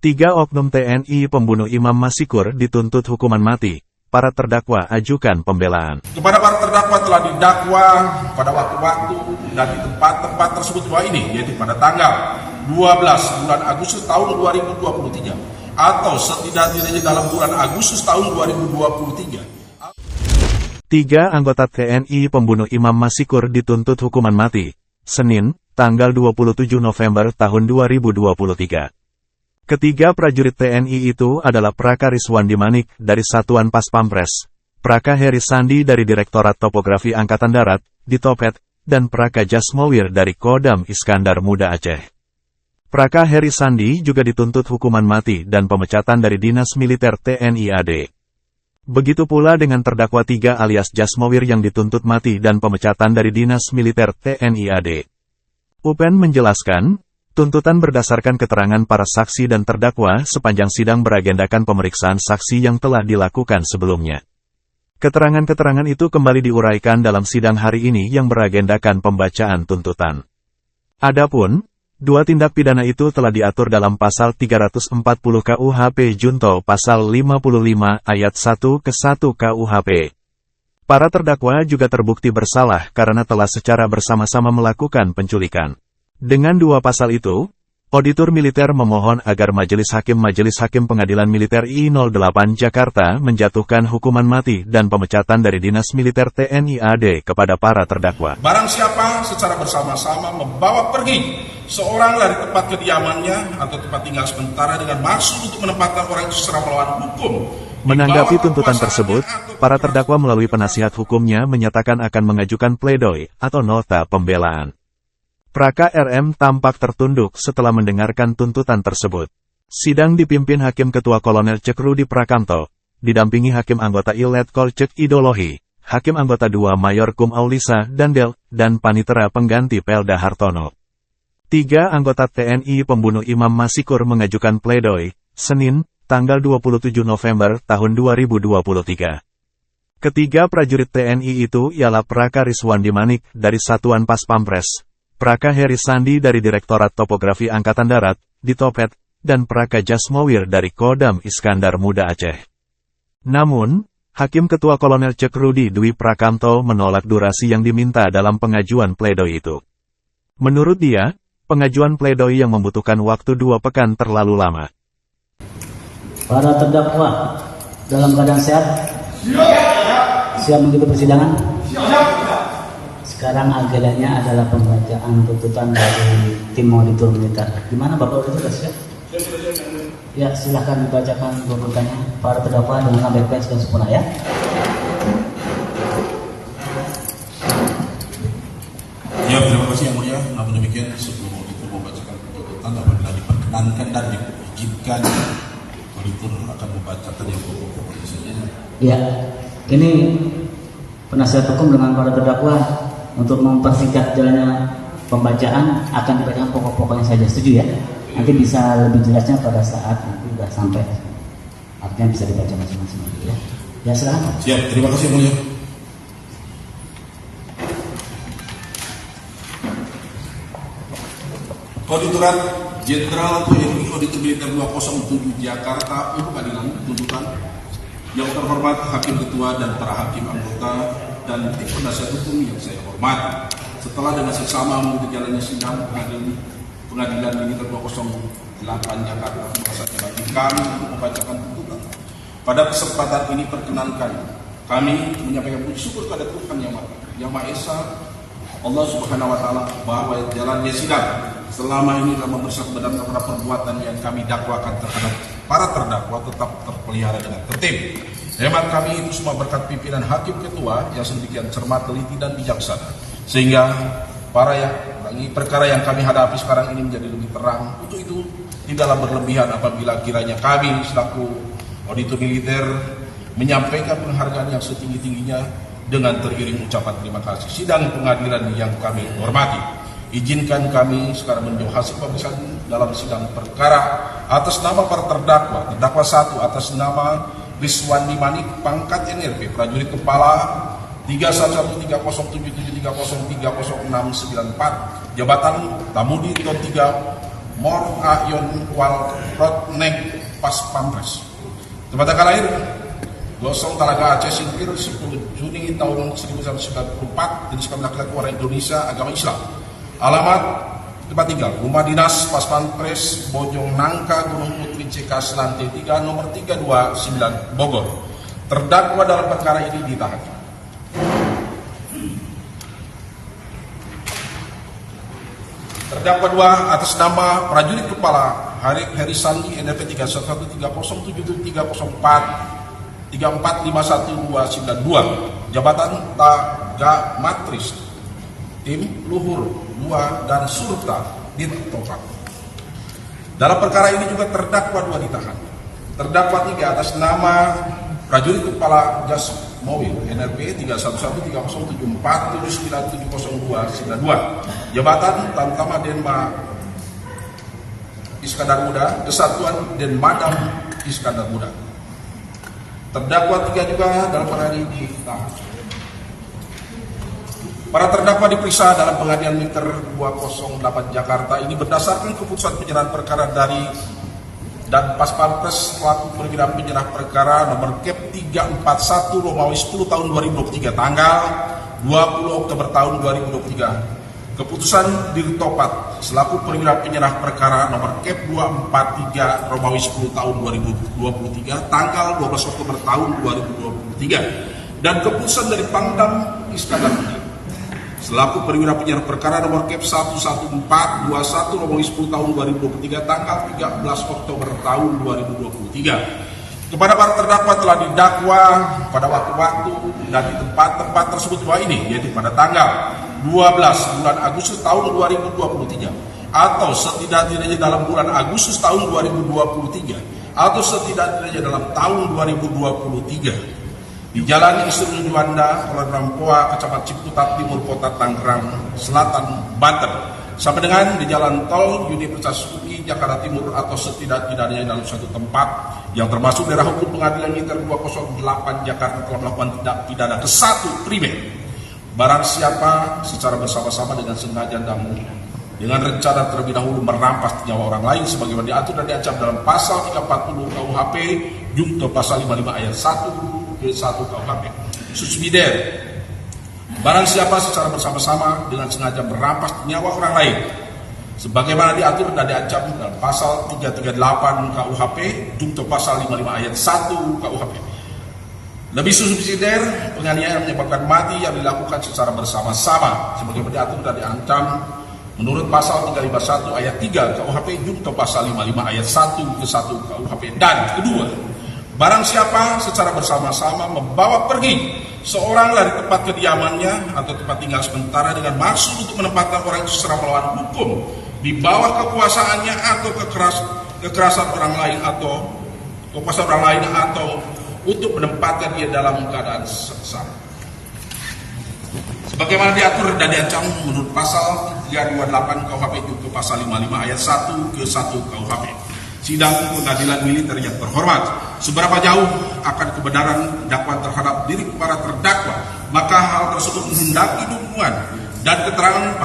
3 oknum TNI pembunuh Imam Masikur dituntut hukuman mati. Para terdakwa ajukan pembelaan. Kepada para terdakwa telah didakwa pada waktu-waktu dan di tempat-tempat tersebut bahwa ini, yaitu pada tanggal 12 bulan Agustus tahun 2023 atau setidak-tidaknya dalam bulan Agustus tahun 2023. 3 anggota TNI pembunuh Imam Masikur dituntut hukuman mati. Senin, tanggal 27 November tahun 2023. Ketiga prajurit TNI itu adalah Praka Rizwandi Manik dari Satuan Pas Pampres, Praka Heri Sandi dari Direktorat Topografi Angkatan Darat, di Topet, dan Praka Jasmowir dari Kodam Iskandar Muda Aceh. Praka Heri Sandi juga dituntut hukuman mati dan pemecatan dari Dinas Militer TNI AD. Begitu pula dengan terdakwa 3 alias Jasmowir yang dituntut mati dan pemecatan dari Dinas Militer TNI AD. UPN menjelaskan, tuntutan berdasarkan keterangan para saksi dan terdakwa sepanjang sidang beragendakan pemeriksaan saksi yang telah dilakukan sebelumnya. Keterangan-keterangan itu kembali diuraikan dalam sidang hari ini yang beragendakan pembacaan tuntutan. Adapun, 2 tindak pidana itu telah diatur dalam pasal 340 KUHP Junto pasal 55 ayat 1 ke 1 KUHP. Para terdakwa juga terbukti bersalah karena telah secara bersama-sama melakukan penculikan. Dengan 2 pasal itu, Auditor Militer memohon agar Majelis Hakim Pengadilan Militer I08 Jakarta menjatuhkan hukuman mati dan pemecatan dari Dinas Militer TNI AD kepada para terdakwa. Barang siapa secara bersama-sama membawa pergi seorang dari tempat kediamannya atau tempat tinggal sementara dengan maksud untuk menempatkan orang itu secara melawan hukum. Menanggapi tuntutan tersebut, para terdakwa melalui penasihat hukumnya menyatakan akan mengajukan pledoi atau nota pembelaan. Praka RM tampak tertunduk setelah mendengarkan tuntutan tersebut. Sidang dipimpin Hakim Ketua Kolonel Cek Rudi Prakamto, didampingi Hakim Anggota Iletkol Cek Idolohi, Hakim Anggota 2 Mayor Kum Aulisa Dandel, dan Panitera Pengganti Pelda Hartono. 3 anggota TNI pembunuh Imam Masikur mengajukan pledoi, Senin, tanggal 27 November tahun 2023. Ketiga prajurit TNI itu ialah Praka Rizwandi Manik dari Satuan Pas Pampres, Praka Heri Sandi dari Direktorat Topografi Angkatan Darat, di Topet, dan Praka Jasmowir dari Kodam Iskandar Muda Aceh. Namun, Hakim Ketua Kolonel Cek Rudi Dwi Prakamto menolak durasi yang diminta dalam pengajuan pledoi itu. Menurut dia, pengajuan pledoi yang membutuhkan waktu 2 pekan terlalu lama. Para terdakwa dalam keadaan sehat? Siap mengikuti persidangan? Sekarang agendanya adalah pembacaan tuntutan dari tim auditor militer. Gimana Bapak Auditor siap? Ya, silahkan dibacakan tuntutannya. Para terdakwa dengan baik-baik sudah sempurna ya. Ya, terima kasih yang mulia. Namun demikian sebelum auditor membacakan tuntutan apabila diperkenankan dan diizinkan, auditor akan membacakan yang pokok-pokok saja. Ya, ini penasihat hukum dengan para terdakwa untuk mempersingkat jalannya pembacaan akan dibacakan pokok-pokoknya saja, setuju ya? Nanti bisa lebih jelasnya pada saat nanti sudah sampai, artinya bisa dibaca masing-masing ya. Ya silakan. Siap, terima kasih yang mulia. Auditorat Jenderal TNI Auditor Militer 207 Jakarta untuk pengadilan tuntutan. Yang terhormat Hakim Ketua dan para Hakim Anggota dan tim penasihat hukum yang saya hormati. Setelah dengan seksama mengikuti jalannya sidang pengadilan Militer 208 Jakarta, merasa bagi kami untuk membacakan tuntutan. Pada kesempatan ini perkenankan kami menyampaikan puji syukur kepada Tuhan Yang Maha Esa, Allah Subhanahu Wa Taala, bahwa jalannya sidang selama ini telah mempersaudara terhadap perbuatan yang kami dakwakan terhadap para terdakwa tetap terpelihara dengan tertib. Hemat kami itu semua berkat pimpinan Hakim Ketua yang sedemikian cermat, teliti, dan bijaksana, sehingga perkara yang kami hadapi sekarang ini menjadi lebih terang. Untuk itu tidaklah berlebihan apabila kiranya kami selaku auditor militer menyampaikan penghargaan yang setinggi-tingginya dengan teriring ucapan terima kasih. Sidang pengadilan yang kami hormati, izinkan kami sekarang meninjau hasil pemeriksaan dalam sidang perkara atas nama para terdakwa. Terdakwa 1 atas nama Rizwandi Manik, pangkat NRP, prajurit kepala 311307730300694, jabatan Tamudi Ton 3 Mor Ayon Wal Rotneng Pas Pampres. Tempat tanggal lahir Gosong Talaga Aceh Singkir 10 Juni tahun 1994, jenis kelamin laki-laki warga Indonesia, agama Islam. Alamat tempat tinggal rumah dinas Pas Pampres Bojong Nangka Gunung Putri CK lantai 3 nomor 329 Bogor. Terdakwa dalam perkara ini ditahan. Terdakwa 2 atas nama prajurit kepala Heri Sandi NRP 31307304 3451292 jabatan Taga Matris tim Luhur 2 dan Surta Dittopak. Dalam perkara ini juga terdakwa 2 ditahan. Terdakwa 3 atas nama prajurit kepala Jas Mowil NRP 317479700292 jabatan Tamtama Denma Iskandar Muda Kesatuan Denmadam Iskandar Muda. Terdakwa 3 juga dalam perkara ini ditahan. Para terdakwa diperiksa dalam pengadilan Militer 208 Jakarta ini berdasarkan keputusan penyerahan perkara dari dan Pas Pampres selaku perwira penyerah perkara nomor Kep 341 Romawi 10 tahun 2023 tanggal 20 Oktober tahun 2023. Keputusan Dirtopat selaku perwira penyerah perkara nomor Kep 243 Romawi 10 tahun 2023 tanggal 12 Oktober tahun 2023 dan keputusan dari Pangdam Iskandar Muda selaku perwira penyerah perkara nomor Kep 11421 Romawi 10 tahun 2023 tanggal 13 Oktober tahun 2023. Kepada para terdakwa telah didakwa pada waktu-waktu dan di tempat-tempat tersebut dua ini, yaitu pada tanggal 12 bulan Agustus tahun 2023 atau setidak-tidaknya dalam bulan Agustus tahun 2023 atau setidak-tidaknya dalam tahun 2023 di Jalan Isrul Juanda, Jalan Rampoa, Kecamatan Ciputat Timur, Kota Tangerang Selatan, Banten, sampai dengan di Jalan Tol Universitas UI Jakarta Timur atau setidak-tidaknya dalam suatu tempat yang termasuk daerah hukum Pengadilan Militer 208 Jakarta telah melakukan tindak pidana ke-1 primer. Barang siapa secara bersama-sama dengan sengaja dan dengan rencana terlebih dahulu merampas nyawa orang lain sebagaimana diatur dan diancam dalam pasal 340 KUHP jungto pasal 55 ayat 1 ke-1 KUHP. Subsidiar, barang siapa secara bersama-sama dengan sengaja merampas nyawa orang lain sebagaimana diatur dan diancam dalam pasal 338 KUHP jungto pasal 55 ayat 1 KUHP. Lebih subsidiar, penganiayaan menyebabkan mati yang dilakukan secara bersama-sama sebagaimana diatur dan diancam menurut pasal 351 ayat 3 KUHP jungto pasal 55 ayat 1 ke-1 KUHP. Dan kedua, barang siapa secara bersama-sama membawa pergi seorang dari tempat kediamannya atau tempat tinggal sementara dengan maksud untuk menempatkan orang itu secara melawan hukum di bawah kekuasaannya atau kekerasan orang lain atau kekuasaan orang lain atau untuk menempatkan dia dalam keadaan sengsara sebagaimana diatur dan diancam menurut pasal 328 KUHP itu pasal 55 ayat 1 ke 1 KUHP. Sidang pengadilan militer yang terhormat, seberapa jauh akan kebenaran dakwaan terhadap diri para terdakwa, maka hal tersebut menghendaki dukungan dan keterangan